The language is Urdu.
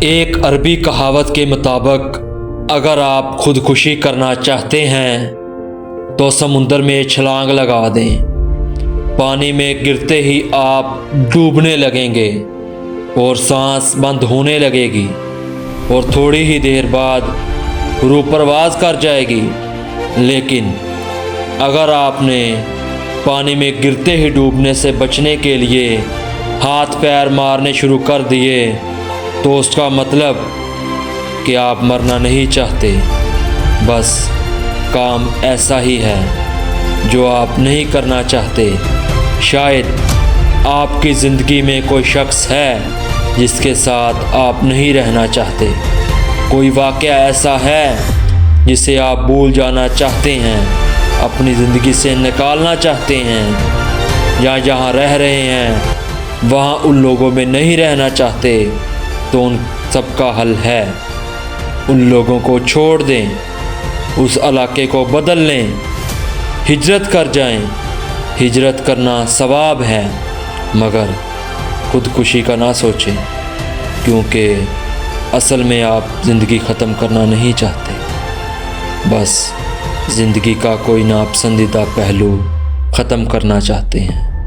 ایک عربی کہاوت کے مطابق اگر آپ خودکشی کرنا چاہتے ہیں تو سمندر میں چھلانگ لگا دیں۔ پانی میں گرتے ہی آپ ڈوبنے لگیں گے اور سانس بند ہونے لگے گی اور تھوڑی ہی دیر بعد روح پرواز کر جائے گی۔ لیکن اگر آپ نے پانی میں گرتے ہی ڈوبنے سے بچنے کے لیے ہاتھ پیر مارنے شروع کر دیے تو اس کا مطلب کہ آپ مرنا نہیں چاہتے، بس کام ایسا ہی ہے جو آپ نہیں کرنا چاہتے۔ شاید آپ کی زندگی میں کوئی شخص ہے جس کے ساتھ آپ نہیں رہنا چاہتے، کوئی واقعہ ایسا ہے جسے آپ بھول جانا چاہتے ہیں، اپنی زندگی سے نکالنا چاہتے ہیں، یا جہاں رہ رہے ہیں وہاں ان لوگوں میں نہیں رہنا چاہتے، تو ان سب کا حل ہے ان لوگوں کو چھوڑ دیں، اس علاقے کو بدل لیں، ہجرت کر جائیں۔ ہجرت کرنا ثواب ہے، مگر خودکشی کا نہ سوچیں، کیونکہ اصل میں آپ زندگی ختم کرنا نہیں چاہتے، بس زندگی کا کوئی ناپسندیدہ پہلو ختم کرنا چاہتے ہیں۔